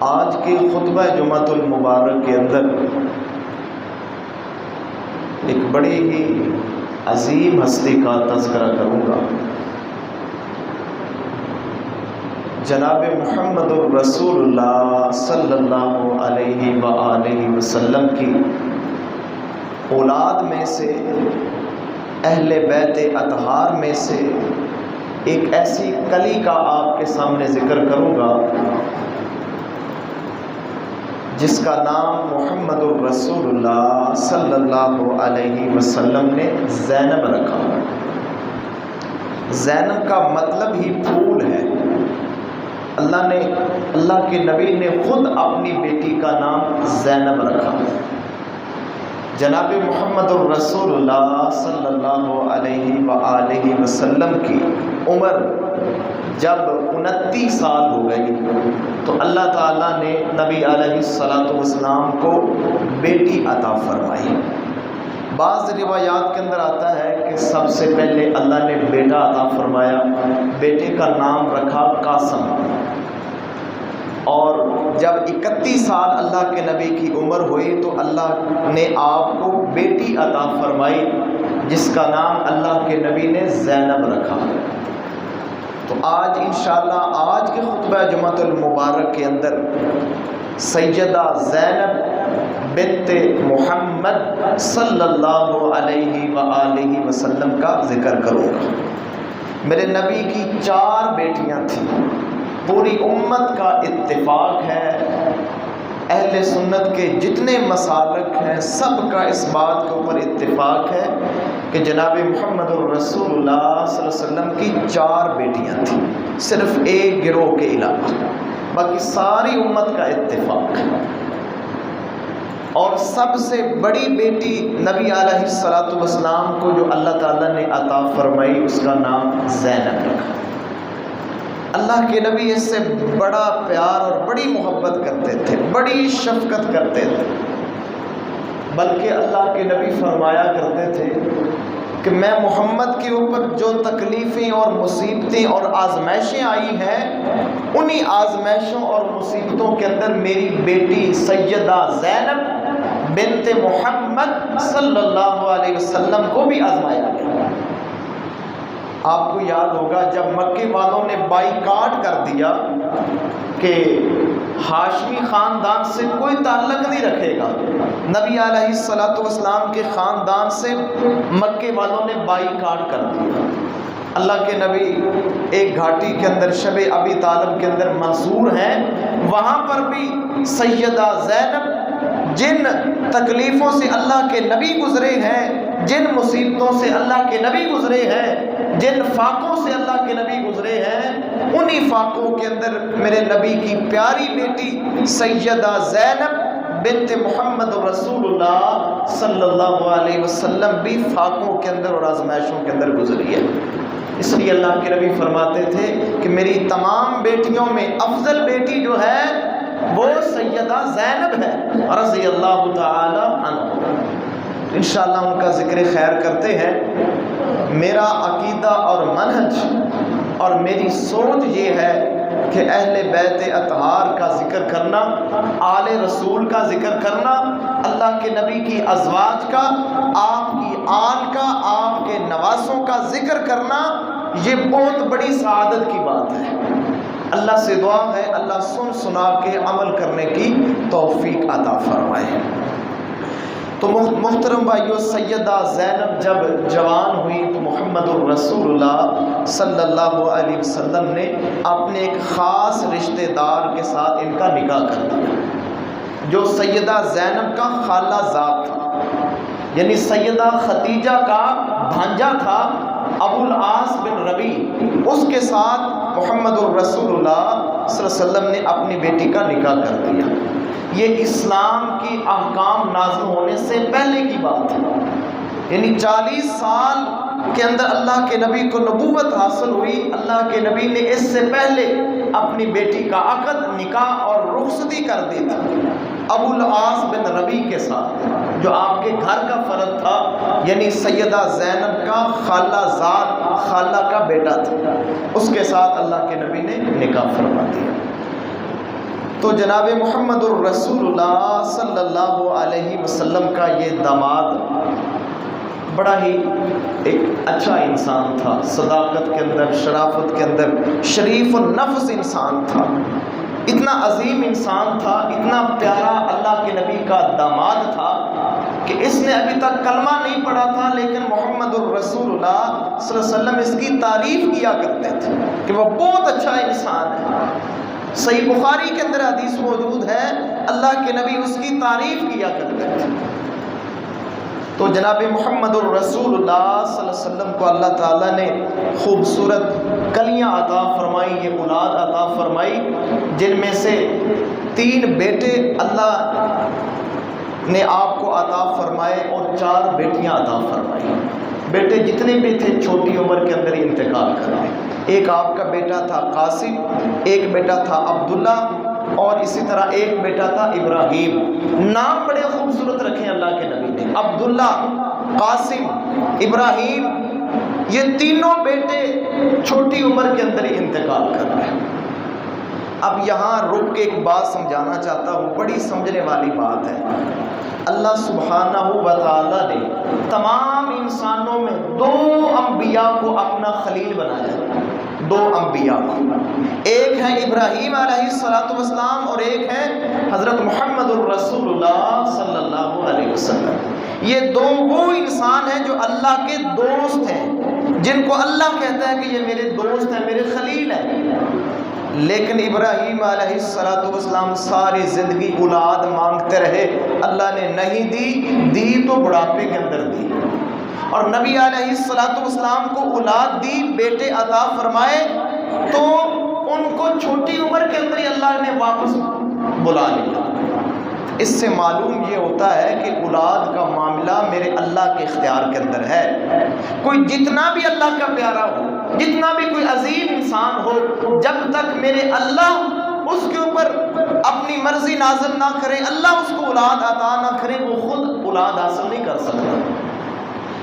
آج کے خطبہ جمعۃ المبارک کے اندر ایک بڑی ہی عظیم ہستی کا تذکرہ کروں گا۔ جناب محمد الرسول اللہ صلی اللہ علیہ وآلہ وسلم کی اولاد میں سے، اہل بیت اطہار میں سے ایک ایسی کلی کا آپ کے سامنے ذکر کروں گا جس کا نام محمد الرسول اللہ صلی اللہ علیہ وسلم نے زینب رکھا۔ زینب کا مطلب ہی پھول ہے۔ اللہ کے نبی نے خود اپنی بیٹی کا نام زینب رکھا۔ جناب محمد الرسول اللہ صلی اللہ علیہ وآلہ وسلم کی عمر جب 29 سال ہو گئی تو اللہ تعالیٰ نے نبی علیہ الصلاۃ والسلام کو بیٹی عطا فرمائی۔ بعض روایات کے اندر آتا ہے کہ سب سے پہلے اللہ نے بیٹا عطا فرمایا، بیٹے کا نام رکھا قاسم، اور جب 31 سال اللہ کے نبی کی عمر ہوئی تو اللہ نے آپ کو بیٹی عطا فرمائی جس کا نام اللہ کے نبی نے زینب رکھا۔ تو آج انشاءاللہ آج کے خطبہ جمعۃ المبارک کے اندر سیدہ زینب بنت محمد صلی اللہ علیہ وآلہ وسلم کا ذکر کروں گا۔ میرے نبی کی 4 بیٹیاں تھیں۔ پوری امت کا اتفاق ہے، اہل سنت کے جتنے مسالک ہیں سب کا اس بات کے اوپر اتفاق ہے کہ جناب محمد الرسول اللہ صلی اللہ علیہ وسلم کی 4 بیٹیاں تھیں، صرف ایک گروہ کے علاوہ، باقی ساری امت کا اتفاق ہے۔ اور سب سے بڑی بیٹی نبی علیہ الصلاۃ والسلام کو جو اللہ تعالیٰ نے عطا فرمائی اس کا نام زینب رکھا۔ اللہ کے نبی اس سے بڑا پیار اور بڑی محبت کرتے تھے، بڑی شفقت کرتے تھے، بلکہ اللہ کے نبی فرمایا کرتے تھے کہ میں محمد کے اوپر جو تکلیفیں اور مصیبتیں اور آزمائشیں آئی ہیں انہی آزمائشوں اور مصیبتوں کے اندر میری بیٹی سیدہ زینب بنت محمد صلی اللہ علیہ وسلم کو بھی آزمایا گیا۔ آپ کو یاد ہوگا جب مکے والوں نے بائیکاٹ کر دیا کہ ہاشمی خاندان سے کوئی تعلق نہیں رکھے گا، نبی علیہ الصلاۃ والسلام کے خاندان سے مکے والوں نے بائیکاٹ کر دیا۔ اللہ کے نبی ایک گھاٹی کے اندر شب ابی طالب کے اندر منصور ہیں، وہاں پر بھی سیدہ زینب جن تکلیفوں سے اللہ کے نبی گزرے ہیں، جن مصیبتوں سے اللہ کے نبی گزرے ہیں، جن فاقوں سے اللہ کے نبی گزرے ہیں، انہی فاقوں کے اندر میرے نبی کی پیاری بیٹی سیدہ زینب بنت محمد رسول اللہ صلی اللہ علیہ وسلم بھی فاقوں کے اندر اور آزمائشوں کے اندر گزری ہے۔ اس لیے اللہ کے نبی فرماتے تھے کہ میری تمام بیٹیوں میں افضل بیٹی جو ہے وہ سیدہ زینب ہے رضی اللہ تعالی عنہ۔ انشاءاللہ ان کا ذکر خیر کرتے ہیں۔ میرا عقیدہ اور منہج اور میری سوچ یہ ہے کہ اہل بیت اطہار کا ذکر کرنا، آل رسول کا ذکر کرنا، اللہ کے نبی کی ازواج کا، آپ کی آل کا، آپ کے نواسوں کا ذکر کرنا، یہ بہت بڑی سعادت کی بات ہے۔ اللہ سے دعا ہے اللہ سن سنا کے عمل کرنے کی توفیق عطا فرمائے۔ تو محترم بھائیو، سیدہ زینب جب جوان ہوئی تو محمد الرسول اللہ صلی اللہ علیہ وسلم نے اپنے ایک خاص رشتہ دار کے ساتھ ان کا نکاح کر دیا جو سیدہ زینب کا خالہ زاد تھا، یعنی سیدہ ختیجہ کا بھانجا تھا ابو العاص بن ربیع، اس کے ساتھ محمد الرسول اللہ صلی اللہ علیہ وسلم نے اپنی بیٹی کا نکاح کر دیا۔ یہ اسلام کی احکام نازل ہونے سے پہلے کی بات ہے، یعنی 40 سال کے اندر اللہ کے نبی کو نبوت حاصل ہوئی۔ اللہ کے نبی نے اس سے پہلے اپنی بیٹی کا عقد، نکاح اور رخصتی کر دی تھی ابو العاص بن ربیع کے ساتھ، جو آپ کے گھر کا فرد تھا، یعنی سیدہ زینب کا خالہ زاد، خالہ کا بیٹا تھا، اس کے ساتھ اللہ کے نبی نے نکاح فرما دیا۔ تو جناب محمد الرسول اللہ صلی اللہ علیہ وسلم کا یہ داماد بڑا ہی ایک اچھا انسان تھا، صداقت کے اندر، شرافت کے اندر شریف النفس انسان تھا، اتنا عظیم انسان تھا، اتنا پیارا اللہ کے نبی کا داماد تھا کہ اس نے ابھی تک کلمہ نہیں پڑھا تھا، لیکن محمد الرسول اللہ صلی اللہ علیہ وسلم اس کی تعریف کیا کرتے تھے کہ وہ بہت اچھا انسان ہے۔ صحیح بخاری کے اندر حدیث موجود ہے، اللہ کے نبی اس کی تعریف کیا کرتے تھے۔ تو جناب محمد الرسول اللہ صلی اللہ علیہ وسلم کو اللہ تعالیٰ نے خوبصورت کلیاں عطا فرمائی، یہ اولاد عطا فرمائی، جن میں سے 3 بیٹے اللہ نے آپ کو عطا فرمائے اور 4 بیٹیاں عطا فرمائی۔ بیٹے جتنے بھی تھے چھوٹی عمر کے اندر ہی انتقال کر گئے۔ ایک آپ کا بیٹا تھا قاسم، ایک بیٹا تھا عبداللہ، اور اسی طرح ایک بیٹا تھا ابراہیم۔ نام بڑے خوبصورت رکھے اللہ کے نبی نے، عبداللہ، قاسم، ابراہیم، یہ تینوں بیٹے چھوٹی عمر کے اندر ہی انتقال کر رہے ہیں۔ اب یہاں رک کے ایک بات سمجھانا چاہتا ہوں، بڑی سمجھنے والی بات ہے۔ اللہ سبحانہ و تعالیٰ نے تمام انسانوں میں 2 انبیاء کو اپنا خلیل بنایا، 2 انبیاء کو، ایک ہے ابراہیم علیہ السلام اور ایک ہے حضرت محمد الرسول اللہ صلی اللہ علیہ وسلم۔ یہ 2 وہ انسان ہیں جو اللہ کے دوست ہیں، جن کو اللہ کہتا ہے کہ یہ میرے دوست ہیں، میرے خلیل ہیں۔ لیکن ابراہیم علیہ السلام ساری زندگی اولاد مانگتے رہے، اللہ نے نہیں دی تو بڑھاپے کے اندر دی، اور نبی علیہ السلام کو اولاد دی، بیٹے عطا فرمائے، تو ان کو چھوٹی عمر کے اندر ہی اللہ نے واپس بلا لیا۔ اس سے معلوم یہ ہوتا ہے کہ اولاد کا معاملہ میرے اللہ کے اختیار کے اندر ہے۔ کوئی جتنا بھی اللہ کا پیارا ہو، جتنا بھی کوئی عظیم انسان ہو، جب تک میرے اللہ اس کے اوپر اپنی مرضی نازل نہ کرے، اللہ اس کو اولاد عطا نہ کرے، وہ خود اولاد حاصل نہیں کر سکتا۔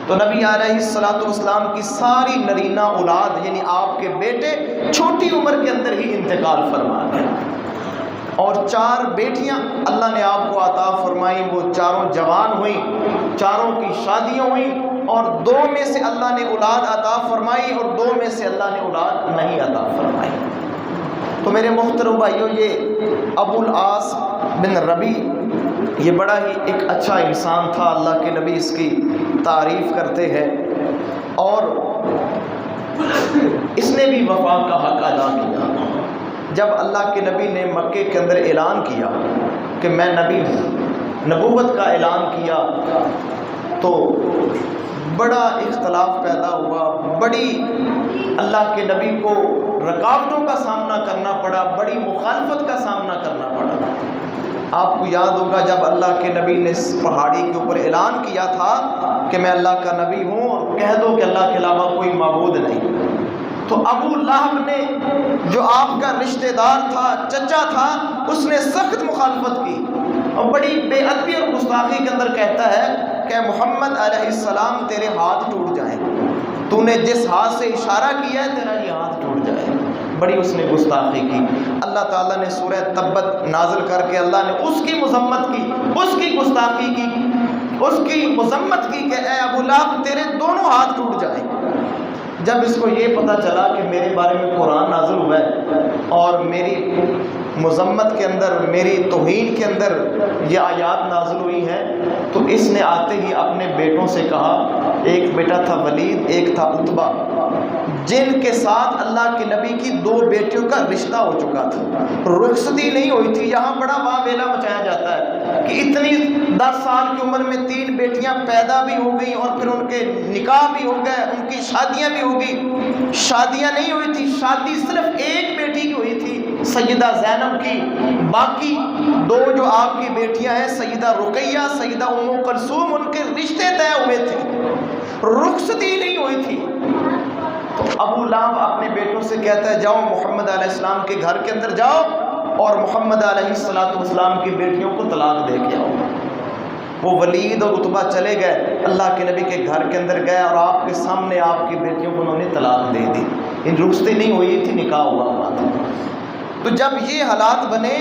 تو نبی علیہ السلام کی ساری نرینہ اولاد یعنی آپ کے بیٹے چھوٹی عمر کے اندر ہی انتقال فرما گئے، اور 4 بیٹیاں اللہ نے آپ کو عطا فرمائی، وہ چاروں جوان ہوئیں، چاروں کی شادیاں ہوئیں، اور 2 میں سے اللہ نے اولاد عطا فرمائی اور 2 میں سے اللہ نے اولاد نہیں عطا فرمائی۔ تو میرے محترم بھائیوں، یہ ابو العاص بن ربیع یہ بڑا ہی ایک اچھا انسان تھا، اللہ کے نبی اس کی تعریف کرتے ہیں، اور اس نے بھی وفا کا حق ادا کیا۔ جب اللہ کے نبی نے مکے کے اندر اعلان کیا کہ میں نبی ہوں، نبوت کا اعلان کیا، تو بڑا اختلاف پیدا ہوا، بڑی اللہ کے نبی کو رکاوٹوں کا سامنا کرنا پڑا، بڑی مخالفت کا سامنا کرنا پڑا۔ آپ کو یاد ہوگا جب اللہ کے نبی نے اس پہاڑی کے اوپر اعلان کیا تھا کہ میں اللہ کا نبی ہوں اور کہہ دو کہ اللہ کے علاوہ کوئی معبود نہیں، تو ابو لہب نے جو آپ کا رشتہ دار تھا، چچا تھا، اس نے سخت مخالفت کی اور بڑی بے ادبی اور گستاخی کے اندر کہتا ہے کہ محمد علیہ السلام تیرے ہاتھ ٹوٹ جائیں، تو نے جس ہاتھ سے اشارہ کیا ہے تیرا یہ ہاتھ ٹوٹ جائے۔ بڑی اس نے گستاخی کی۔ اللہ تعالیٰ نے سورہ تبت نازل کر کے اللہ نے اس کی مذمت کی، اس کی گستاخی کی، اس کی مذمت کی کہ اے ابو لہب تیرے دونوں ہاتھ ٹوٹ جائیں۔ جب اس کو یہ پتہ چلا کہ میرے بارے میں قرآن نازل ہوا ہے اور میری مذمت کے اندر، میری توہین کے اندر یہ آیات نازل ہوئی ہیں، تو اس نے آتے ہی اپنے بیٹوں سے کہا، ایک بیٹا تھا ولید، ایک تھا عتبہ، جن کے ساتھ اللہ کے نبی کی 2 بیٹیوں کا رشتہ ہو چکا تھا، رخصتی نہیں ہوئی تھی۔ یہاں بڑا واویلا مچایا جاتا ہے کہ اتنی 10 سال کی عمر میں 3 بیٹیاں پیدا بھی ہو گئیں اور پھر ان کے نکاح بھی ہو گئے، ان کی شادیاں بھی ہو گئی۔ شادیاں نہیں ہوئی تھی، شادی صرف ایک بیٹی کی ہوئی تھی، سیدہ زینب کی، باقی 2 جو آپ کی بیٹیاں ہیں سیدہ رقیہ، سیدہ ام کلثوم، ان کے رشتے طے ہوئے تھے، رخصتی نہیں ہوئی تھی۔ تو ابو لہب اپنے بیٹوں سے کہتا ہے جاؤ محمد علیہ السلام کے گھر کے اندر جاؤ اور محمد علیہ السلام کی بیٹیوں کو طلاق دے کے آؤ۔ وہ ولید اور عتبہ چلے گئے، اللہ کے نبی کے گھر کے اندر گئے اور آپ کے سامنے آپ کی بیٹیوں کو انہوں نے طلاق دے دی۔ ان رخصتی نہیں ہوئی تھی، نکاح ہوا تھا۔ تو جب یہ حالات بنے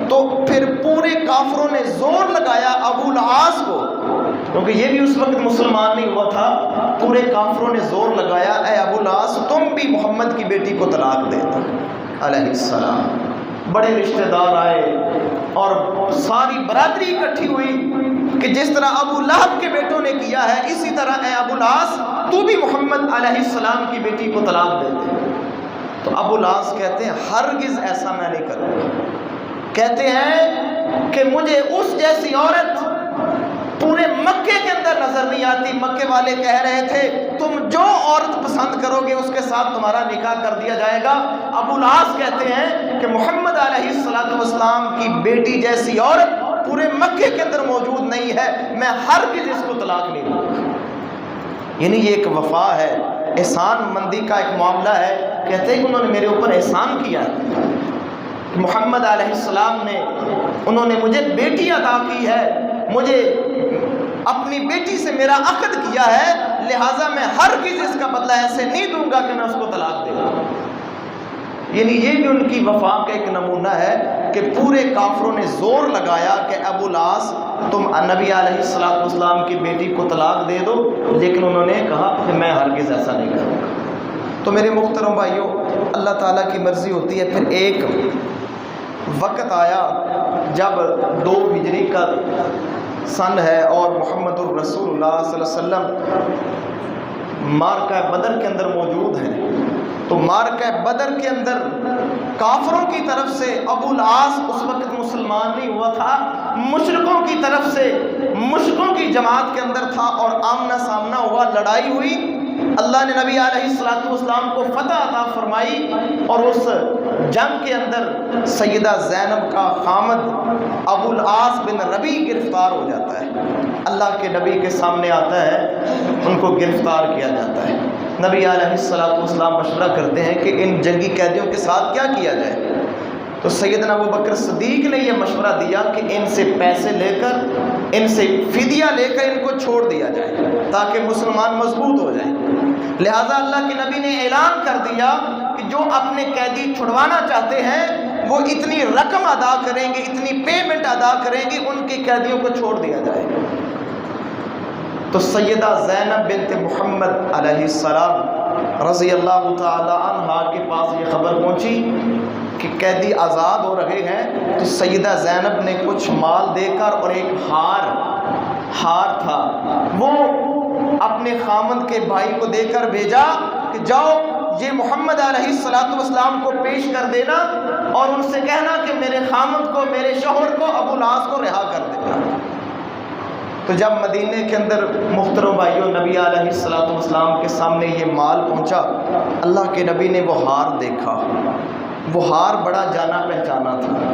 تو پھر پورے کافروں نے زور لگایا ابو العاص کو، کیونکہ یہ بھی اس وقت مسلمان نہیں ہوا تھا، پورے کافروں نے زور لگایا اے ابو العاص تم بھی محمد کی بیٹی کو طلاق دے دو علیہ السلام۔ بڑے رشتہ دار آئے اور ساری برادری اکٹھی ہوئی کہ جس طرح ابو لہب کے بیٹوں نے کیا ہے اسی طرح اے ابو العاص تو بھی محمد علیہ السلام کی بیٹی کو طلاق دے دے۔ تو ابو العاص کہتے ہیں ہرگز ایسا میں نہیں کروں گا، کہتے ہیں کہ مجھے اس جیسی عورت پورے مکے کے اندر نظر نہیں آتی۔ مکے والے کہہ رہے تھے تم جو عورت پسند کرو گے اس کے ساتھ تمہارا نکاح کر دیا جائے گا۔ ابو العاص کہتے ہیں کہ محمد علیہ السلام کی بیٹی جیسی عورت پورے مکے کے اندر موجود نہیں ہے، میں ہرگز اس کو طلاق نہیں دوں گا۔ یعنی یہ ایک وفا ہے، احسان مندی کا ایک معاملہ ہے۔ کہتے ہیں کہ انہوں نے میرے اوپر احسان کیا ہے، محمد علیہ السلام نے انہوں نے مجھے بیٹی عطا کی ہے، مجھے اپنی بیٹی سے میرا عقد کیا ہے، لہٰذا میں ہرگز اس کا بدلہ ایسے نہیں دوں گا کہ میں اس کو طلاق دے دوں۔ یعنی یہ بھی ان کی وفا کا ایک نمونہ ہے کہ پورے کافروں نے زور لگایا کہ ابو العاص تم نبی علیہ السلام کی بیٹی کو طلاق دے دو، لیکن انہوں نے کہا کہ میں ہرگز ایسا نہیں کروں گا۔ تو میرے محترم بھائیوں، اللہ تعالیٰ کی مرضی ہوتی ہے۔ پھر ایک وقت آیا جب 2 ہجری کا سن ہے اور محمد الرسول اللہ صلی اللہ علیہ وسلم معرکہ بدر کے اندر موجود ہیں۔ تو معرکہ بدر کے اندر کافروں کی طرف سے ابو العاص اس وقت مسلمان نہیں ہوا تھا، مشرکوں کی طرف سے مشرکوں کی جماعت کے اندر تھا اور آمنا سامنا ہوا، لڑائی ہوئی۔ اللہ نے نبی علیہ السلام کو فتح عطا فرمائی اور اس جنگ کے اندر سیدہ زینب کا خامد ابو العاص بن ربیع گرفتار ہو جاتا ہے، اللہ کے نبی کے سامنے آتا ہے، ان کو گرفتار کیا جاتا ہے۔ نبی علیہ السلام مشورہ کرتے ہیں کہ ان جنگی قیدیوں کے ساتھ کیا کیا جائے؟ تو سیدنا ابو بکر صدیق نے یہ مشورہ دیا کہ ان سے پیسے لے کر، ان سے فدیہ لے کر ان کو چھوڑ دیا جائے تاکہ مسلمان مضبوط ہو جائیں۔ لہٰذا اللہ کے نبی نے اعلان کر دیا کہ جو اپنے قیدی چھڑوانا چاہتے ہیں وہ اتنی رقم ادا کریں گے، اتنی پیمنٹ ادا کریں گے، ان کے قیدیوں کو چھوڑ دیا جائے گا۔ تو سیدہ زینب بنت محمد علیہ السلام رضی اللہ تعالی عنہا کے پاس یہ خبر پہنچی کہ قیدی آزاد ہو رہے ہیں۔ تو سیدہ زینب نے کچھ مال دے کر اور ایک ہار تھا وہ اپنے خامند کے بھائی کو دے کر بھیجا کہ جاؤ یہ محمد علیہ السلام کو پیش کر دینا اور ان سے کہنا کہ میرے خامند کو، میرے شوہر کو، ابو العاص کو رہا کر دینا۔ تو جب مدینے کے اندر محترم بھائیوں نبی علیہ السلام کے سامنے یہ مال پہنچا، اللہ کے نبی نے وہ ہار دیکھا، وہ ہار بڑا جانا پہچانا تھا۔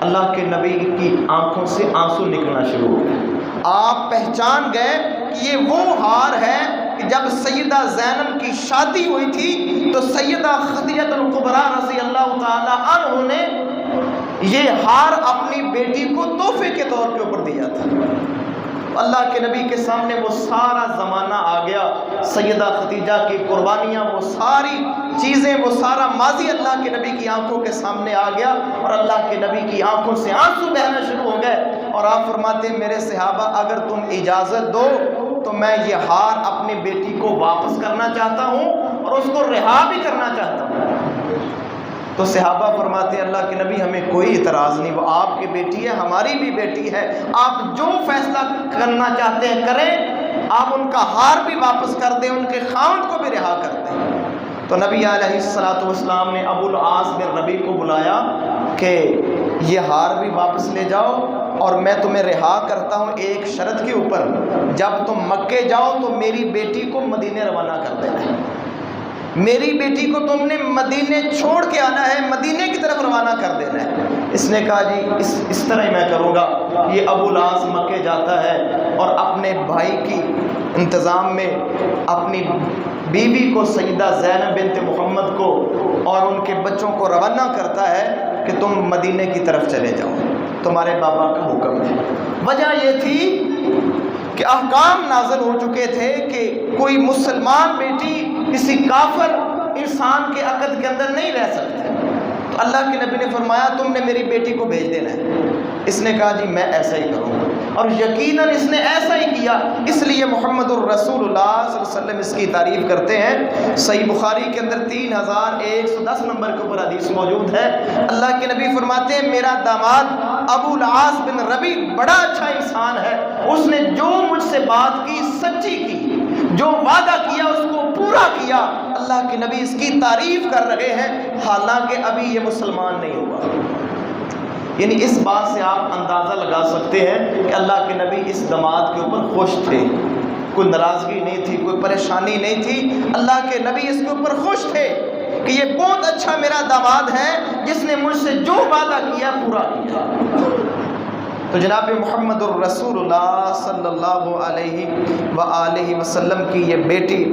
اللہ کے نبی کی آنکھوں سے آنسو نکلنا شروع ہو گئے۔ آپ پہچان گئے کہ یہ وہ ہار ہے کہ جب سیدہ زینب کی شادی ہوئی تھی تو سیدہ خدیجہ الکبریٰ رضی اللہ تعالی عنہ نے یہ ہار اپنی بیٹی کو تحفے کے طور کے اوپر دیا تھا۔ اللہ کے نبی کے سامنے وہ سارا زمانہ آ گیا، سیدہ خدیجہ کی قربانیاں، وہ ساری چیزیں، وہ سارا ماضی اللہ کے نبی کی آنکھوں کے سامنے آ گیا اور اللہ کے نبی کی آنکھوں سے آنسو بہنا شروع ہو گئے۔ اور آپ فرماتے ہیں میرے صحابہ اگر تم اجازت دو تو میں یہ ہار اپنی بیٹی کو واپس کرنا چاہتا ہوں اور اس کو رہا بھی کرنا چاہتا ہوں۔ تو صحابہ فرماتے ہیں اللہ کے نبی ہمیں کوئی اعتراض نہیں، وہ آپ کی بیٹی ہے، ہماری بھی بیٹی ہے، آپ جو فیصلہ کرنا چاہتے ہیں کریں، آپ ان کا ہار بھی واپس کر دیں، ان کے خاوند کو بھی رہا کر دیں۔ تو نبی علیہ السلام نے ابو العاص بن ربیع کو بلایا کہ یہ ہار بھی واپس لے جاؤ اور میں تمہیں رہا کرتا ہوں ایک شرط کے اوپر، جب تم مکے جاؤ تو میری بیٹی کو مدینے روانہ کر دینا، میری بیٹی کو تم نے مدینے چھوڑ کے آنا ہے، مدینے کی طرف روانہ کر دینا ہے۔ اس نے کہا جی اس طرح ہی میں کروں گا۔ یہ ابو العاص مکے جاتا ہے اور اپنے بھائی کی انتظام میں اپنی بیوی کو سیدہ زینب بنت محمد کو اور ان کے بچوں کو روانہ کرتا ہے کہ تم مدینے کی طرف چلے جاؤ، تمہارے بابا کا حکم ہے۔ وجہ یہ تھی کہ احکام نازل ہو چکے تھے کہ کوئی مسلمان بیٹی کسی کافر انسان کے عقد کے اندر نہیں رہ سکتی۔ تو اللہ کے نبی نے فرمایا تم نے میری بیٹی کو بھیج دینا ہے۔ اس نے کہا جی میں ایسا ہی کروں گا، اور یقیناً اس نے ایسا ہی کیا۔ اس لیے محمد الرسول اللہ صلی اللہ علیہ وسلم اس کی تعریف کرتے ہیں۔ صحیح بخاری کے اندر 3110 نمبر کے اوپر حدیث موجود ہے۔ اللہ کے نبی فرماتے ہیں میرا داماد ابو العاص بن ربیع بڑا اچھا انسان ہے، اس نے جو مجھ سے بات کی سچی کی، جو وعدہ کیا اس کو پورا کیا۔ اللہ کے نبی اس کی تعریف کر رہے ہیں، حالانکہ ابھی یہ مسلمان نہیں ہوا۔ یعنی اس بات سے آپ اندازہ لگا سکتے ہیں کہ اللہ کے نبی اس داماد کے اوپر خوش تھے، کوئی ناراضگی نہیں تھی، کوئی پریشانی نہیں تھی۔ اللہ کے نبی اس کے اوپر خوش تھے کہ یہ بہت اچھا میرا داماد ہے جس نے مجھ سے جو وعدہ کیا پورا کیا۔ تو جناب محمد الرسول اللہ صلی اللہ علیہ وآلہ وسلم کی یہ بیٹی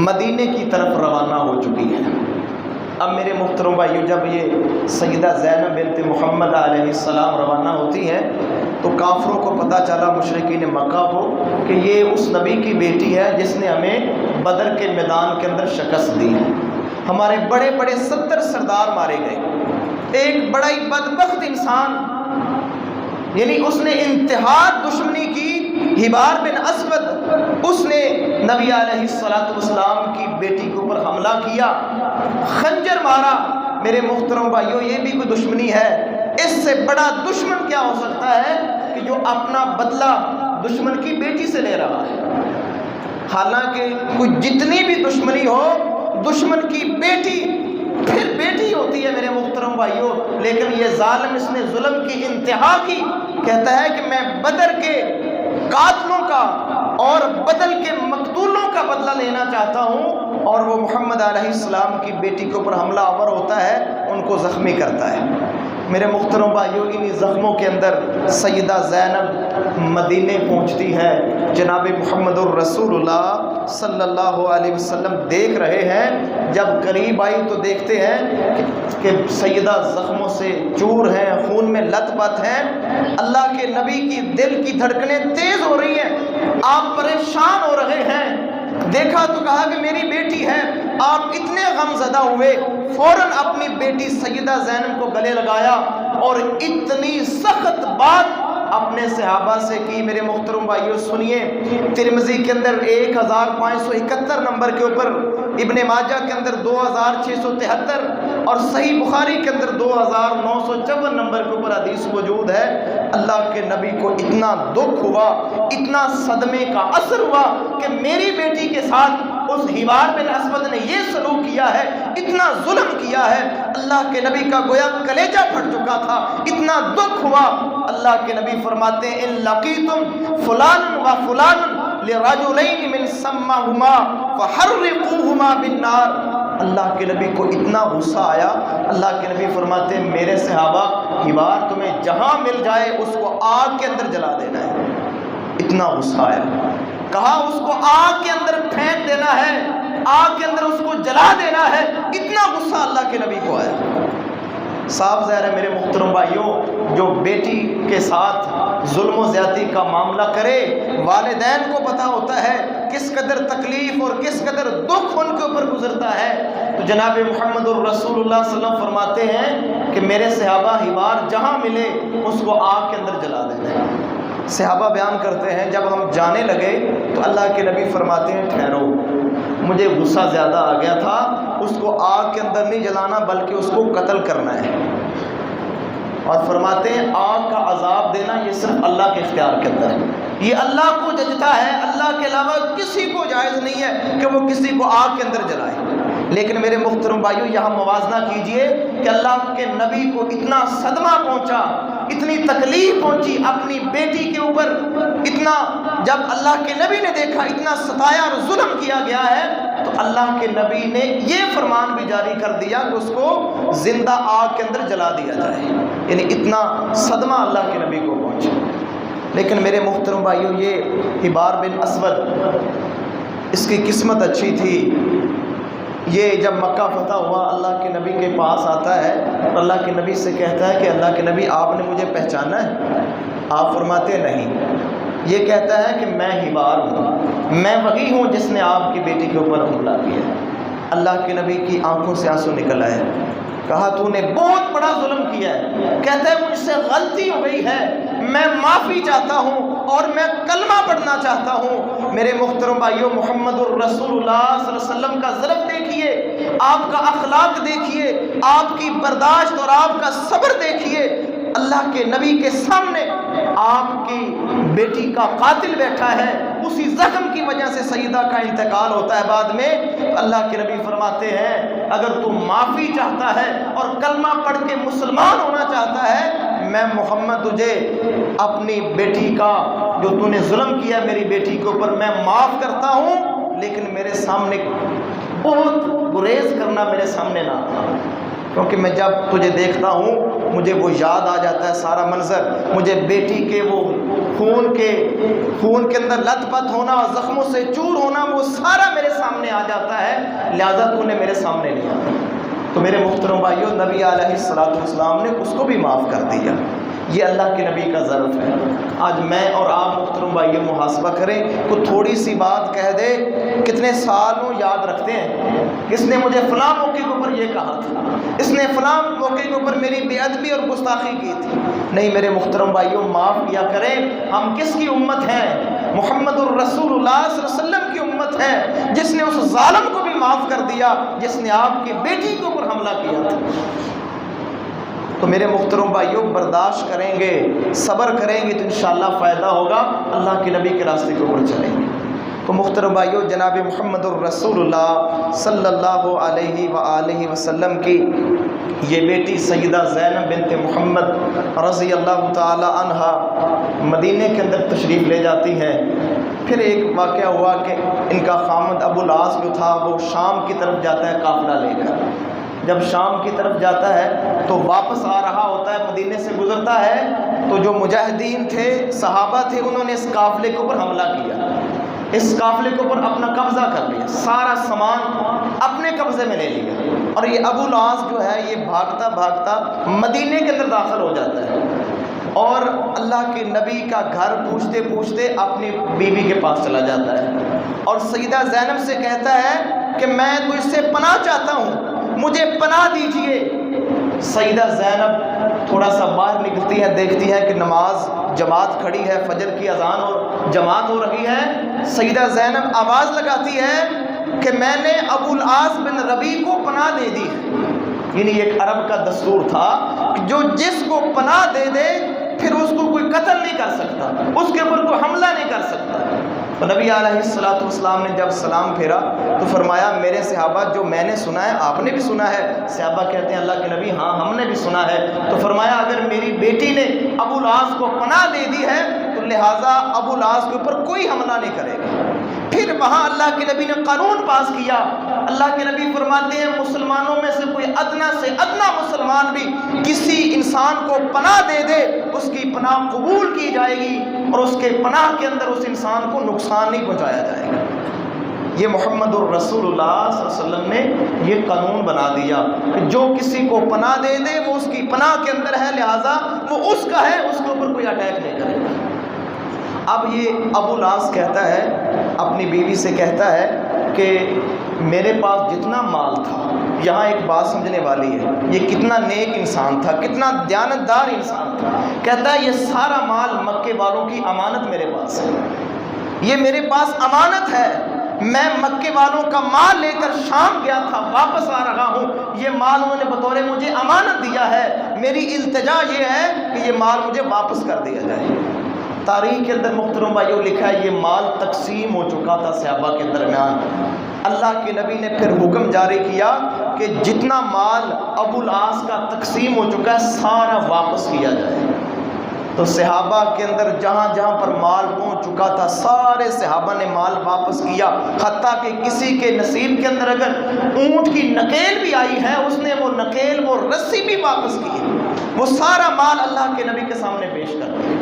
مدینے کی طرف روانہ ہو چکی ہے۔ اب میرے محترم بھائیو، جب یہ سیدہ زینب بنت محمد علیہ السلام روانہ ہوتی ہیں تو کافروں کو پتہ چلا، مشرکین مکہ کو، کہ یہ اس نبی کی بیٹی ہے جس نے ہمیں بدر کے میدان کے اندر شکست دی ہے، ہمارے بڑے بڑے 70 سردار مارے گئے، ایک بڑا ہی بدبخت انسان، یعنی اس نے انتہا دشمنی کی۔ حبار بن اسود اس نے نبی علیہ السلام کی بیٹی کے اوپر حملہ کیا، خنجر مارا۔ میرے محترم بھائیو، یہ بھی کوئی دشمنی ہے؟ اس سے بڑا دشمن کیا ہو سکتا ہے کہ جو اپنا بدلہ دشمن کی بیٹی سے لے رہا ہے؟ حالانکہ کوئی جتنی بھی دشمنی ہو، دشمن کی بیٹی پھر بیٹی ہوتی ہے میرے محترم بھائیو، لیکن یہ ظالم اس نے ظلم کی انتہا کی۔ کہتا ہے کہ میں بدر کے قاتلوں کا اور بدر کے مقتولوں کا بدلہ لینا چاہتا ہوں، اور وہ محمد علیہ السلام کی بیٹی کے اوپر حملہ آور ہوتا ہے، ان کو زخمی کرتا ہے۔ میرے محترم بھائیو، انہی زخموں کے اندر سیدہ زینب مدینے پہنچتی ہے۔ جناب محمد الرسول اللہ صلی اللہ علیہ وسلم دیکھ رہے ہیں، جب قریب آئی تو دیکھتے ہیں کہ سیدہ زخموں سے چور ہیں، خون میں لت پت ہیں۔ اللہ کے نبی کی دل کی دھڑکنیں تیز ہو رہی ہیں، آپ پریشان ہو رہے ہیں۔ دیکھا تو کہا کہ میری بیٹی ہے، آپ اتنے غم زدہ ہوئے، فوراً اپنی بیٹی سیدہ زینب کو گلے لگایا اور اتنی سخت بات اپنے صحابہ سے کی۔ میرے محترم بھائیو سنیے، ترمذی کے اندر 1571 نمبر کے اوپر، ابن ماجہ کے اندر 2673 اور صحیح بخاری کے اندر 2954 نمبر کے اوپر حدیث موجود ہے۔ اللہ کے نبی کو اتنا دکھ ہوا، اتنا صدمے کا اثر ہوا کہ میری بیٹی کے ساتھ اس حبار بن اسود نے یہ سلوک کیا ہے، اتنا ظلم کیا ہے۔ اللہ کے نبی کا گویا کلیجہ پھٹ چکا تھا، اتنا دکھ ہوا۔ اللہ کے نبی فرماتے ہیں ان لقیتم فلان و فلان لرجلین من سمہما فحرقوہما بالنار۔ اللہ کے نبی کو اتنا غصہ آیا، اللہ کے نبی فرماتے ہیں میرے صحابہ، حبار تمہیں جہاں مل جائے اس کو آگ کے اندر جلا دینا ہے۔ اتنا غصہ آیا، کہا اس کو آگ کے اندر پھینک دینا ہے، آگ کے اندر اس کو جلا دینا ہے۔ اتنا غصہ اللہ کے نبی کو آیا۔ صاف ظاہر ہے میرے محترم بھائیوں، جو بیٹی کے ساتھ ظلم و زیادتی کا معاملہ کرے، والدین کو پتہ ہوتا ہے کس قدر تکلیف اور کس قدر دکھ ان کے اوپر گزرتا ہے۔ تو جناب محمد الرسول اللہ صلی اللہ علیہ وسلم فرماتے ہیں کہ میرے صحابہ، حبار جہاں ملے اس کو آگ کے اندر جلا دینا ہے۔ صحابہ بیان کرتے ہیں جب ہم جانے لگے تو اللہ کے نبی فرماتے ہیں ٹھہرو، مجھے غصہ زیادہ آ گیا تھا، اس کو آگ کے اندر نہیں جلانا بلکہ اس کو قتل کرنا ہے۔ اور فرماتے ہیں آگ کا عذاب دینا یہ صرف اللہ کے اختیار کے اندر ہے، یہ اللہ کو ججتا ہے، اللہ کے علاوہ کسی کو جائز نہیں ہے کہ وہ کسی کو آگ کے اندر جلائے۔ لیکن میرے محترم بھائیو، یہاں موازنہ کیجئے کہ اللہ کے نبی کو اتنا صدمہ پہنچا، اتنی تکلیف پہنچی اپنی بیٹی کے اوپر، اتنا جب اللہ کے نبی نے دیکھا اتنا ستایا اور ظلم کیا گیا ہے، تو اللہ کے نبی نے یہ فرمان بھی جاری کر دیا کہ اس کو زندہ آگ کے اندر جلا دیا جائے۔ یعنی اتنا صدمہ اللہ کے نبی کو پہنچا۔ لیکن میرے محترم بھائیو، یہ حبار بن اسود، اس کی قسمت اچھی تھی۔ یہ جب مکہ فتح ہوا اللہ کے نبی کے پاس آتا ہے اور اللہ کے نبی سے کہتا ہے کہ اللہ کے نبی آپ نے مجھے پہچانا ہے؟ آپ فرماتے نہیں۔ یہ کہتا ہے کہ میں حبار ہوں، میں وہی ہوں جس نے آپ کی بیٹی کے اوپر حملہ کیا۔ اللہ کے نبی کی آنکھوں سے آنسو نکل آئے، کہا تو نے بہت بڑا ظلم کیا ہے. کہتا ہے مجھ سے غلطی ہو گئی ہے, میں معافی چاہتا ہوں اور میں کلمہ پڑھنا چاہتا ہوں. میرے محترم بھائیو, محمد الرسول اللہ صلی اللہ علیہ وسلم کا ظلم دیکھیے, آپ کا اخلاق دیکھیے, آپ کی برداشت اور آپ کا صبر دیکھیے. اللہ کے نبی کے سامنے آپ کی بیٹی کا قاتل بیٹھا ہے, اسی زخم کی وجہ سے سیدہ کا انتقال ہوتا ہے بعد میں. اللہ کے نبی فرماتے ہیں اگر تو معافی چاہتا ہے اور کلمہ پڑھ کے مسلمان ہونا چاہتا ہے, میں محمد تجھے اپنی بیٹی کا جو تو نے ظلم کیا میری بیٹی کے اوپر میں معاف کرتا ہوں, لیکن میرے سامنے بہت گریز کرنا میرے سامنے نہ آنا, کیونکہ میں جب تجھے دیکھتا ہوں مجھے وہ یاد آ جاتا ہے سارا منظر, مجھے بیٹی کے وہ خون کے اندر لت پت ہونا اور زخموں سے چور ہونا وہ سارا میرے سامنے آ جاتا ہے, لہذا تو نے میرے سامنے نہیں آنا. تو میرے محترم بھائیو, نبی علیہ السلام نے اس کو بھی معاف کر دیا. یہ اللہ کے نبی کا ظرف ہے. آج میں اور آپ محترم بھائیو محاسبہ کریں, کوئی تھوڑی سی بات کہہ دے کتنے سالوں یاد رکھتے ہیں, اس نے مجھے فلاں موقع کے اوپر یہ کہا تھا, اس نے فلاں موقع کے اوپر میری بے ادبی اور گستاخی کی تھی. نہیں میرے محترم بھائیو, معاف کیا کریں. ہم کس کی امت ہیں؟ محمد الرسول اللہ صلی اللہ علیہ وسلم کی امت ہے, جس نے اس ظالم کو بھی معاف کر دیا جس نے آپ کی بیٹی کے اوپر حملہ کیا تھا. تو میرے محترم بھائیوں, برداشت کریں گے, صبر کریں گے تو انشاءاللہ فائدہ ہوگا, اللہ کے نبی کے راستے کے اوپر چلیں گے. تو محترم بھائیوں, جناب محمد الرسول اللہ صلی اللہ علیہ وآلہ وسلم کی یہ بیٹی سیدہ زینب بنت محمد رضی اللہ تعالی عنہا مدینے کے اندر تشریف لے جاتی ہیں. پھر ایک واقعہ ہوا کہ ان کا خامد ابو العاص جو تھا وہ شام کی طرف جاتا ہے قافلہ لے کر. جب شام کی طرف جاتا ہے تو واپس آ رہا ہوتا ہے, مدینے سے گزرتا ہے, تو جو مجاہدین تھے, صحابہ تھے, انہوں نے اس قافلے کے اوپر حملہ کیا, اس قافلے کے اوپر اپنا قبضہ کر لیا, سارا سامان اپنے قبضے میں لے لیا. اور یہ ابو العاص جو ہے یہ بھاگتا بھاگتا مدینے کے اندر داخل ہو جاتا ہے اور اللہ کے نبی کا گھر پوچھتے پوچھتے اپنی بیوی کے پاس چلا جاتا ہے اور سیدہ زینب سے کہتا ہے کہ میں تو اس سے پناہ چاہتا ہوں, مجھے پناہ دیجئے. سیدہ زینب تھوڑا سا باہر نکلتی ہے, دیکھتی ہے کہ نماز جماعت کھڑی ہے, فجر کی اذان اور جماعت ہو رہی ہے. سیدہ زینب آواز لگاتی ہے کہ میں نے ابو العاص بن ربیع کو پناہ دے دی ہے. یعنی ایک عرب کا دستور تھا کہ جو جس کو پناہ دے دے پھر اس کو کوئی قتل نہیں کر سکتا, اس کے اوپر کوئی حملہ نہیں کر سکتا. تو نبی علیہ السلام نے جب سلام پھیرا تو فرمایا میرے صحابہ جو میں نے سنا ہے آپ نے بھی سنا ہے؟ صحابہ کہتے ہیں اللہ کے نبی ہاں ہم نے بھی سنا ہے. تو فرمایا اگر میری بیٹی نے ابو العاص کو پناہ دے دی ہے تو لہٰذا ابو العاص کے اوپر کوئی حملہ نہیں کرے گا. پھر وہاں اللہ کے نبی نے قانون پاس کیا. اللہ کے نبی فرماتے ہیں مسلمانوں میں سے کوئی ادنا سے ادنا مسلمان بھی کسی انسان کو پناہ دے دے, اس کی پناہ قبول کی جائے گی اور اس کے پناہ کے اندر اس انسان کو نقصان نہیں پہنچایا جائے گا. یہ محمد الرسول اللہ صلی اللہ علیہ وسلم نے یہ قانون بنا دیا کہ جو کسی کو پناہ دے دے وہ اس کی پناہ کے اندر ہے, لہٰذا وہ اس کا ہے, اس کے اوپر کوئی اٹیک نہیں کرے گا. اب یہ ابو العاص کہتا ہے, اپنی بیوی سے کہتا ہے کہ میرے پاس جتنا مال تھا, یہاں ایک بات سمجھنے والی ہے, یہ کتنا نیک انسان تھا, کتنا دیانتدار انسان تھا. کہتا ہے یہ سارا مال مکے والوں کی امانت میرے پاس ہے, یہ میرے پاس امانت ہے. میں مکے والوں کا مال لے کر شام گیا تھا, واپس آ رہا ہوں, یہ مال انہوں نے بطور مجھے امانت دیا ہے. میری التجا یہ ہے کہ یہ مال مجھے واپس کر دیا جائے. تاریخ کے اندر محترم بھائیوں لکھا ہے یہ مال تقسیم ہو چکا تھا صحابہ کے درمیان. اللہ کے نبی نے پھر حکم جاری کیا کہ جتنا مال ابو العاص کا تقسیم ہو چکا ہے سارا واپس کیا جائے. تو صحابہ کے اندر جہاں جہاں پر مال پہنچ چکا تھا سارے صحابہ نے مال واپس کیا, حتیٰ کہ کسی کے نصیب کے اندر اگر اونٹ کی نکیل بھی آئی ہے اس نے وہ نکیل وہ رسی بھی واپس کی, وہ سارا مال اللہ کے نبی کے سامنے پیش کر دیا.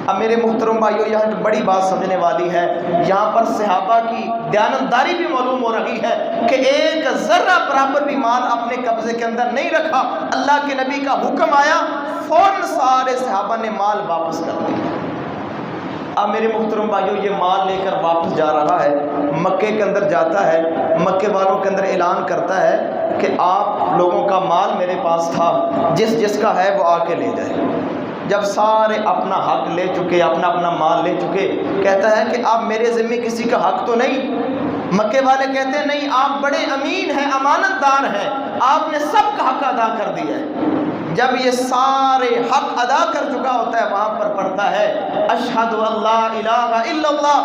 اب میرے محترم بھائیو یہاں بڑی بات سمجھنے والی ہے, یہاں پر صحابہ کی دیانتداری بھی معلوم ہو رہی ہے کہ ایک ذرہ برابر بھی مال اپنے قبضے کے اندر نہیں رکھا. اللہ کے نبی کا حکم آیا, فوراً سارے صحابہ نے مال واپس کر دیا. اب میرے محترم بھائیو یہ مال لے کر واپس جا رہا ہے، مکے کے اندر جاتا ہے، مکے والوں کے اندر اعلان کرتا ہے کہ آپ لوگوں کا مال میرے پاس تھا، جس جس کا ہے وہ آ کے لے جائے۔ جب سارے اپنا حق لے چکے، اپنا اپنا مال لے چکے، کہتا ہے کہ اب میرے ذمہ کسی کا حق تو نہیں؟ مکے والے کہتے ہیں نہیں، آپ بڑے امین ہیں، امانت دار ہیں، آپ نے سب کا حق ادا کر دیا ہے۔ جب یہ سارے حق ادا کر چکا ہوتا ہے، وہاں پر پڑھتا ہے اشہد ان لا الہ الا اللہ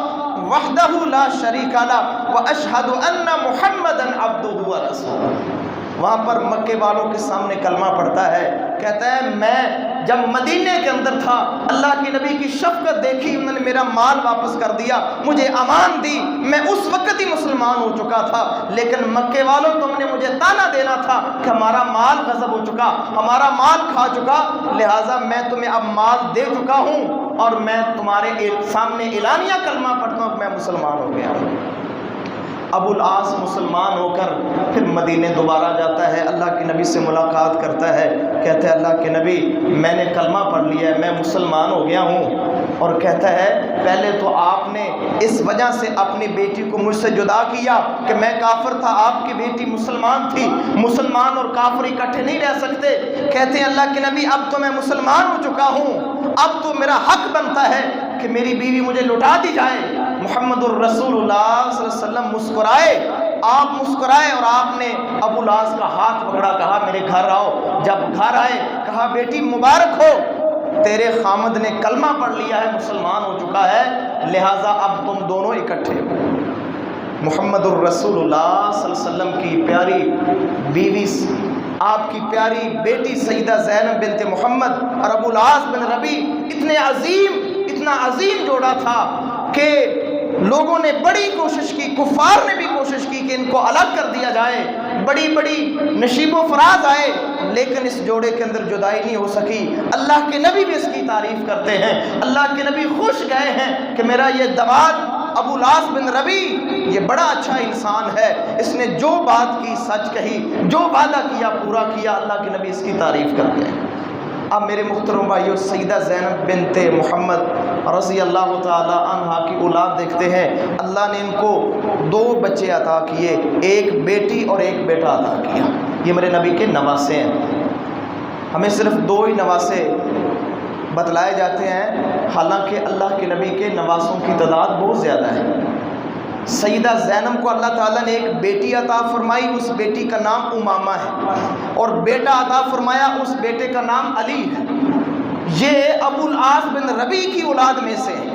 وحدہ لا شریک لہ واشہد ان محمدا عبدہ ورسولہ۔ وہاں پر مکے والوں کے سامنے کلمہ پڑھتا ہے، کہتا ہے میں جب مدینے کے اندر تھا، اللہ کے نبی کی شفقت دیکھی، انہوں نے میرا مال واپس کر دیا، مجھے امان دی، میں اس وقت ہی مسلمان ہو چکا تھا، لیکن مکے والوں تم نے مجھے تانا دینا تھا کہ ہمارا مال غصب ہو چکا، ہمارا مال کھا چکا، لہٰذا میں تمہیں اب مال دے چکا ہوں اور میں تمہارے سامنے اعلانیہ کلمہ پڑھتا ہوں کہ میں مسلمان ہو گیا ہوں۔ ابو العاص مسلمان ہو کر پھر مدینے دوبارہ جاتا ہے، اللہ کے نبی سے ملاقات کرتا ہے، کہتا ہے اللہ کے نبی میں نے کلمہ پڑھ لیا ہے، میں مسلمان ہو گیا ہوں۔ اور کہتا ہے پہلے تو آپ نے اس وجہ سے اپنی بیٹی کو مجھ سے جدا کیا کہ میں کافر تھا، آپ کی بیٹی مسلمان تھی، مسلمان اور کافر اکٹھے نہیں رہ سکتے۔ کہتے ہیں اللہ کے نبی اب تو میں مسلمان ہو چکا ہوں، اب تو میرا حق بنتا ہے کہ میری بیوی مجھے لوٹا دی جائے۔ محمد الرسول اللہ صلی اللہ علیہ وسلم مسکرائے، آپ مسکرائے اور آپ نے ابو العاص کا ہاتھ پکڑا، کہا میرے گھر آؤ۔ جب گھر آئے کہا بیٹی مبارک ہو، تیرے خامد نے کلمہ پڑھ لیا ہے، مسلمان ہو چکا ہے، لہٰذا اب تم دونوں اکٹھے ہو۔ محمد الرسول اللہ صلی اللہ علیہ وسلم کی پیاری بیوی، آپ کی پیاری بیٹی سیدہ زینب بنت محمد اور ابو العاص بن ربی اتنا عظیم جوڑا تھا کہ لوگوں نے بڑی کوشش کی، کفار نے بھی کوشش کی کہ ان کو الگ کر دیا جائے، بڑی بڑی نشیب و فراز آئے، لیکن اس جوڑے کے اندر جدائی نہیں ہو سکی۔ اللہ کے نبی بھی اس کی تعریف کرتے ہیں، اللہ کے نبی خوش گئے ہیں کہ میرا یہ داماد ابو العاص بن ربی یہ بڑا اچھا انسان ہے، اس نے جو بات کی سچ کہی، جو وعدہ کیا پورا کیا، اللہ کے نبی اس کی تعریف کرتے ہیں۔ اب میرے محترم بھائیو سیدہ زینب بنت محمد رضی اللہ تعالی عنہا کی اولاد دیکھتے ہیں، اللہ نے ان کو 2 بچے عطا کیے، ایک بیٹی اور ایک بیٹا عطا کیا۔ یہ میرے نبی کے نواسے ہیں، ہمیں صرف 2 ہی نواسے بتلائے جاتے ہیں، حالانکہ اللہ کے نبی کے نواسوں کی تعداد بہت زیادہ ہے۔ سیدہ زینب کو اللہ تعالیٰ نے ایک بیٹی عطا فرمائی، اس بیٹی کا نام امامہ ہے، اور بیٹا عطا فرمایا، اس بیٹے کا نام علی ہے۔ یہ ابو العاص بن ربی کی اولاد میں سے ہے۔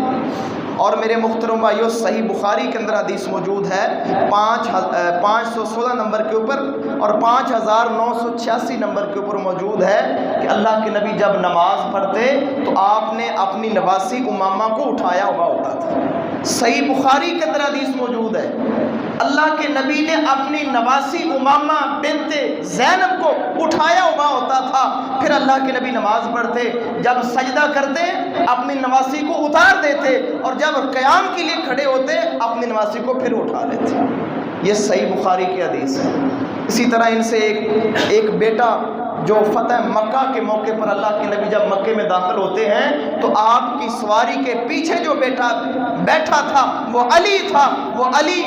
اور میرے محترم بھائیو صحیح بخاری کے اندر حدیث موجود ہے 516 نمبر کے اوپر اور 5986 نمبر کے اوپر موجود ہے کہ اللہ کے نبی جب نماز پڑھتے تو آپ نے اپنی نواسی امامہ کو اٹھایا ہوا ہوتا تھا۔ صحیح بخاری کے اندر حدیث موجود ہے، اللہ کے نبی نے اپنی نواسی امامہ بنت زینب کو اٹھایا ہوا ہوتا تھا، پھر اللہ کے نبی نماز پڑھتے، جب سجدہ کرتے اپنی نواسی کو اتار دیتے اور جب قیام کے لیے کھڑے ہوتے اپنی نواسی کو پھر اٹھا لیتے۔ یہ صحیح بخاری کی حدیث ہے۔ اسی طرح ان سے ایک بیٹا جو فتح مکہ کے موقع پر اللہ کے نبی جب مکے میں داخل ہوتے ہیں تو آپ کی سواری کے پیچھے جو بیٹا بیٹھا تھا وہ علی تھا، وہ علی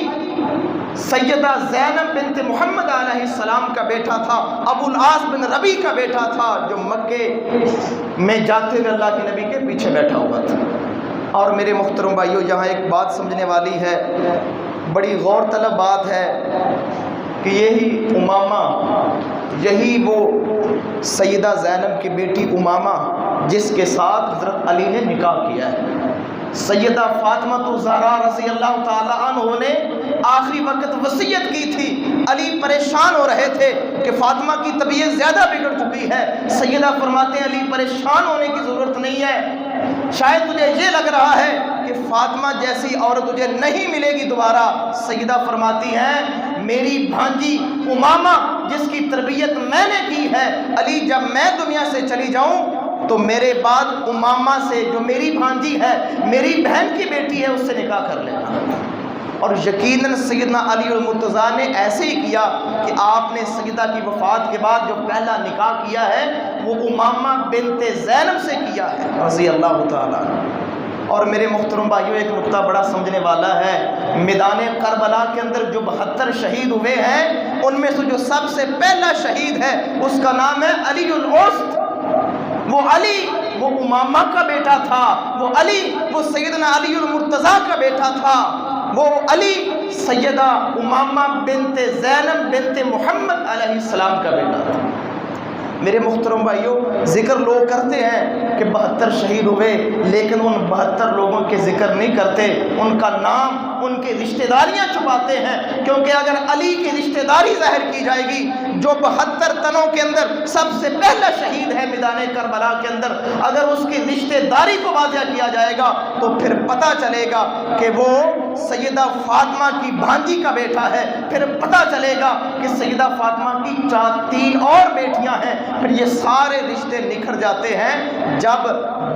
سیدہ زینب بنت محمد علیہ السلام کا بیٹا تھا، ابو العاص بن ربی کا بیٹا تھا، جو مکے میں جاتے ہوئے اللہ کے نبی کے پیچھے بیٹھا ہوا تھا۔ اور میرے محترم بھائیو یہاں ایک بات سمجھنے والی ہے، بڑی غور طلب بات ہے کہ یہی امامہ، یہی وہ سیدہ زینب کی بیٹی امامہ جس کے ساتھ حضرت علی نے نکاح کیا ہے۔ سیدہ فاطمہ الزہرا رضی اللہ تعالی عنہ نے آخری وقت وصیت کی تھی، علی پریشان ہو رہے تھے کہ فاطمہ کی طبیعت زیادہ بگڑ چکی ہے، سیدہ فرماتے ہیں علی پریشان ہونے کی ضرورت نہیں ہے، شاید تجھے یہ لگ رہا ہے کہ فاطمہ جیسی عورت تجھے نہیں ملے گی دوبارہ۔ سیدہ فرماتی ہیں میری بھانجی امامہ جس کی تربیت میں نے کی ہے، علی جب میں دنیا سے چلی جاؤں تو میرے بعد امامہ سے جو میری بھانجی ہے، میری بہن کی بیٹی ہے، اس سے نکاح کر لینا۔ اور یقیناً سیدنا علی المرتضیٰ نے ایسے ہی کیا کہ آپ نے سیدہ کی وفات کے بعد جو پہلا نکاح کیا ہے وہ امامہ بنت زینب سے کیا ہے رضی اللہ تعالیٰ۔ اور میرے محترم بھائیوں ایک نقطہ بڑا سمجھنے والا ہے، میدان کربلا کے اندر جو 72 شہید ہوئے ہیں ان میں سے جو سب سے پہلا شہید ہے اس کا نام ہے علی الوسط۔ وہ علی وہ امامہ کا بیٹا تھا، وہ علی وہ سیدنا علی المرتضیٰ کا بیٹا تھا، وہ علی سیدہ امامہ بنت زینب بنت محمد علیہ السلام کا بیٹا تھا۔ میرے محترم بھائیوں ذکر لوگ کرتے ہیں کہ 72 شہید ہوئے، لیکن ان 72 لوگوں کے ذکر نہیں کرتے، ان کا نام ان کی رشتہ داریاں چھپاتے ہیں، کیونکہ اگر علی کی رشتہ داری ظاہر کی جائے گی، جو 72 تنوں کے اندر سب سے پہلا شہید ہے میدان کربلا کے اندر، اگر اس کی رشتہ داری کو واضح کیا جائے گا تو پھر پتہ چلے گا کہ وہ سیدہ فاطمہ کی بھانجی کا بیٹا ہے، پھر پتہ چلے گا کہ سیدہ فاطمہ کی 3 اور بیٹیاں ہیں، پھر یہ سارے رشتے نکھر جاتے ہیں جب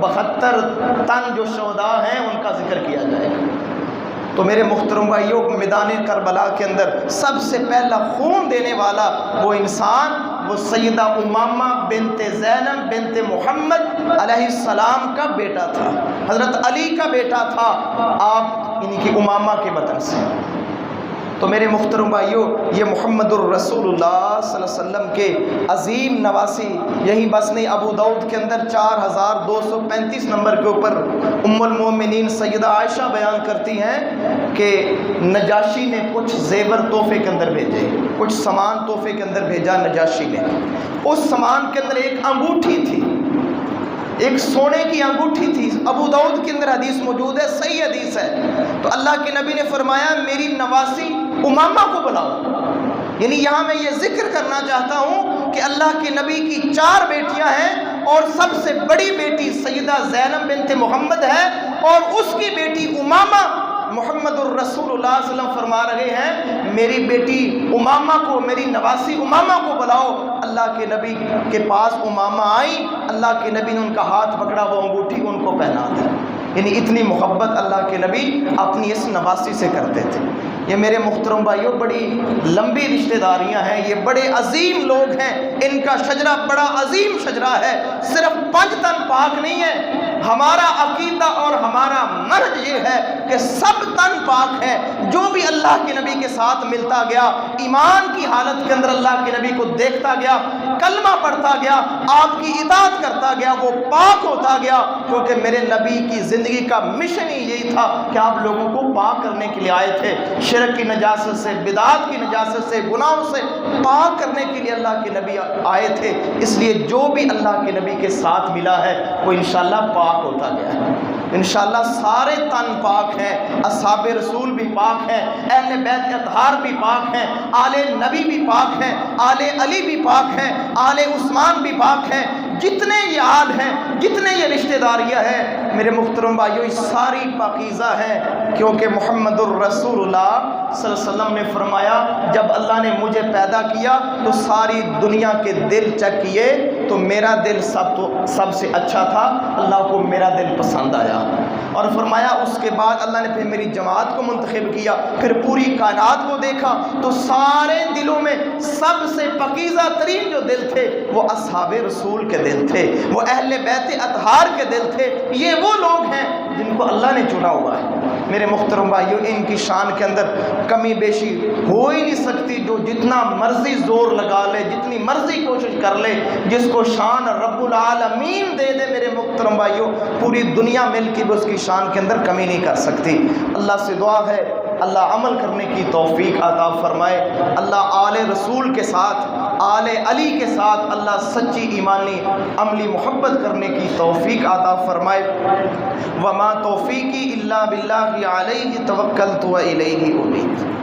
72 تن جو شہداء ہیں ان کا ذکر کیا جائے گا۔ تو میرے محترم بھائیوں میدان کربلا کے اندر سب سے پہلا خون دینے والا وہ انسان وہ سیدہ امامہ بنت زینب بنت محمد علیہ السلام کا بیٹا تھا، حضرت علی کا بیٹا تھا، آپ انہی کی امامہ کے بطن سے۔ تو میرے محترم بھائیوں یہ محمد الرسول اللہ صلی اللہ علیہ وسلم کے عظیم نواسی، یہی مسند ابو داؤد کے اندر 4235 نمبر کے اوپر ام المومنین سیدہ عائشہ بیان کرتی ہیں کہ نجاشی نے کچھ زیور تحفے کے اندر بھیجے، کچھ سامان تحفے کے اندر بھیجا نجاشی نے۔ اس سامان کے اندر ایک انگوٹھی تھی، ایک سونے کی انگوٹھی تھی، ابو داؤد کے اندر حدیث موجود ہے، صحیح حدیث ہے۔ تو اللہ کے نبی نے فرمایا میری نواسی امامہ کو بلاؤ، یعنی یہاں میں یہ ذکر کرنا چاہتا ہوں کہ اللہ کے نبی کی 4 بیٹیاں ہیں اور سب سے بڑی بیٹی سیدہ زینب بنت محمد ہے، اور اس کی بیٹی امامہ محمد الرسول اللہ صلی اللہ علیہ وسلم فرما رہے ہیں میری بیٹی امامہ کو، میری نواسی امامہ کو بلاؤ۔ اللہ کے نبی کے پاس امامہ آئی، اللہ کے نبی نے ان کا ہاتھ پکڑا، وہ انگوٹھی ان کو پہنا دی، یعنی اتنی محبت اللہ کے نبی اپنی اس نواسی سے کرتے تھے۔ یہ میرے محترم بھائیوں بڑی لمبی رشتہ داریاں ہیں، یہ بڑے عظیم لوگ ہیں، ان کا شجرہ بڑا عظیم شجرہ ہے، صرف 5 تن پاک نہیں ہے۔ ہمارا عقیدہ اور ہمارا منہج یہ ہے کہ سب تن پاک ہے، جو بھی اللہ کے نبی کے ساتھ ملتا گیا، ایمان کی حالت کے اندر اللہ کے نبی کو دیکھتا گیا، کلمہ پڑھتا گیا، آپ کی اطاعت کرتا گیا، وہ پاک ہوتا گیا، کیونکہ میرے نبی کی زندگی کا مشن ہی یہی تھا کہ آپ لوگوں کو پاک کرنے کے لیے آئے تھے، شرک کی نجاست سے، بدعات کی نجاست سے، گناہوں سے پاک کرنے کے لیے اللہ کے نبی آئے تھے۔ اس لیے جو بھی اللہ کے نبی کے ساتھ ملا ہے وہ انشاءاللہ پاک ہوتا گیا ہے، انشاءاللہ سارے تن پاک ہیں، اصحاب رسول بھی پاک ہیں، اہل بیت اطہار بھی پاک ہیں، آل نبی بھی پاک ہیں، آل علی بھی پاک ہیں، آل عثمان بھی پاک ہیں، جتنے یہ آل ہیں، جتنے یہ رشتہ داریاں ہیں میرے محترم بھائیوں یہ ساری پاکیزہ ہیں، کیونکہ محمد الرسول اللہ صلی اللہ علیہ وسلم نے فرمایا جب اللہ نے مجھے پیدا کیا تو ساری دنیا کے دل چیک کیے تو میرا دل سب سے اچھا تھا، اللہ کو میرا دل پسند آیا، اور فرمایا اس کے بعد اللہ نے پھر میری جماعت کو منتخب کیا، پھر پوری کائنات کو دیکھا تو سارے دلوں میں سب سے پاکیزہ ترین جو دل تھے وہ اصحاب رسول کے دل تھے، وہ اہل بیت اطہار کے دل تھے، یہ وہ لوگ ہیں جن کو اللہ نے چنا ہوا ہے۔ میرے محترم بھائیوں ان کی شان کے اندر کمی بیشی ہو ہی نہیں سکتی، جو جتنا مرضی زور لگا لے، جتنی مرضی کوشش کر لے، جس کو شان رب العالمین دے دے میرے محترم بھائیوں پوری دنیا مل کے بھی اس کی شان کے اندر کمی نہیں کر سکتی۔ اللہ سے دعا ہے اللہ عمل کرنے کی توفیق عطا فرمائے، اللہ آل رسول کے ساتھ، آل علی کے ساتھ اللہ سچی ایمانی عملی محبت کرنے کی توفیق عطا فرمائے۔ وما توفیقی الا باللہ علیہ توکلت و الیہ انیب۔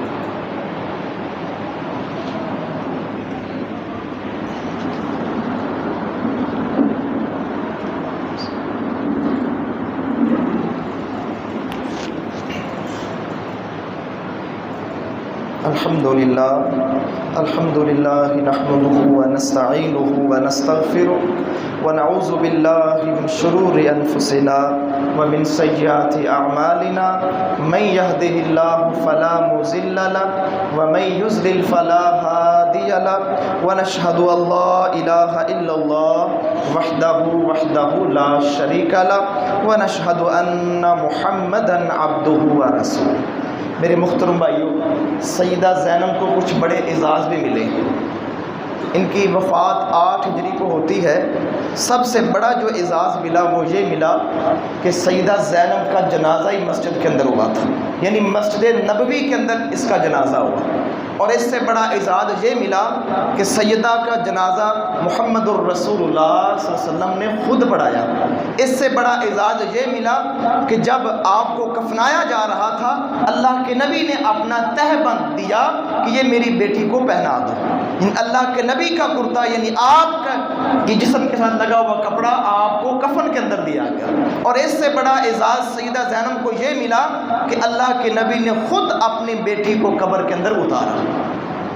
الحمد لله نحمده ونستعينه ونستغفره ونعوذ بالله من شرور أنفسنا ومن سيئات أعمالنا من يهده الله فلا مضل له ومن يضلل فلا هادي له ونشهد أن لا إله إلا الله وحده لا شريك له ونشهد أن محمدا عبده ورسوله۔ میرے محترم بھائیوں، سیدہ زینب کو کچھ بڑے اعزاز بھی ملے ہیں۔ ان کی وفات 8 ہجری کو ہوتی ہے۔ سب سے بڑا جو اعزاز ملا وہ یہ ملا کہ سیدہ زینب کا جنازہ ہی مسجد کے اندر ہوا تھا، یعنی مسجد نبوی کے اندر اس کا جنازہ ہوا۔ اور اس سے بڑا اعزاز یہ ملا کہ سیدہ کا جنازہ محمد الرسول اللہ صلی اللہ علیہ وسلم نے خود پڑھایا۔ اس سے بڑا اعزاز یہ ملا کہ جب آپ کو کفنایا جا رہا تھا، اللہ کے نبی نے اپنا تہبند دیا کہ یہ میری بیٹی کو پہنا دو۔ اللہ کے نبی کا کرتا یعنی آپ کا یہ جسم کے ساتھ لگا ہوا کپڑا آپ کو کفن کے اندر دیا گیا۔ اور اس سے بڑا اعزاز سیدہ زینب کو یہ ملا کہ اللہ کے نبی نے خود اپنی بیٹی کو قبر کے اندر اتارا۔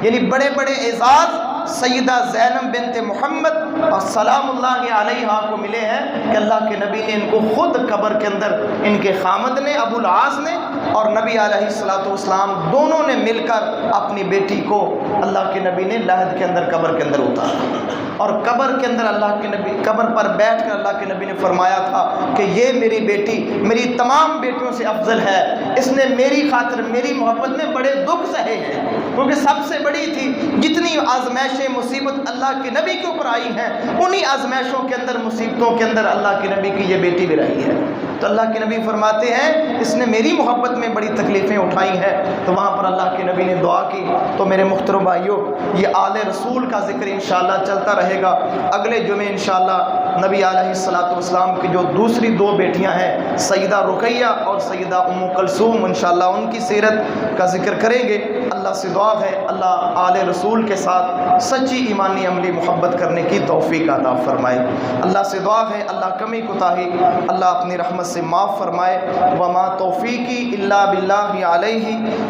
یعنی بڑے بڑے اعزاز سیدہ زینب بنت محمد اور سلام اللہ علیہا کو ملے ہیں کہ اللہ کے نبی نے ان کو خود قبر کے اندر، ان کے خامد نے ابو العاص نے اور نبی علیہ السلام دونوں نے مل کر اپنی بیٹی کو اللہ کے نبی نے لحد کے اندر قبر کے اندر اتارا۔ اور قبر کے اندر اللہ کے نبی قبر پر بیٹھ کر اللہ کے نبی نے فرمایا تھا کہ یہ میری بیٹی میری تمام بیٹیوں سے افضل ہے، اس نے میری خاطر میری محبت میں بڑے دکھ سہے ہیں، کیونکہ سب سے بڑی تھی جتنی آزمائشیں مصیبت اللہ کے نبی کے اوپر آئی ہیں، انہی آزمائشوں کے اندر مصیبتوں کے اندر اللہ کے نبی کی یہ بیٹی بھی رہی ہے۔ تو اللہ کے نبی فرماتے ہیں اس نے میری محبت میں بڑی تکلیفیں اٹھائی ہیں، تو وہاں پر اللہ کے نبی نے دعا کی۔ تو میرے محترم بھائیوں، یہ آل رسول کا ذکر انشاءاللہ چلتا رہے گا۔ اگلے جمعے انشاءاللہ نبی علیہ السلام کی جو دوسری 2 بیٹیاں ہیں سیدہ رقیہ اور سیدہ ام کلثوم، انشاءاللہ ان کی سیرت کا ذکر کریں گے۔ اللہ سے دعا ہے اللہ آل رسول کے ساتھ سچی ایمانی عملی محبت کرنے کی توفیق عطا فرمائے۔ اللہ سے دعا ہے اللہ کمی کوتاہی اللہ اپنی رحمت سے معاف فرمائے۔ وما توفیقی الا باللہ علیہ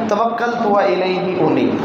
توکلت و الیہ انیب۔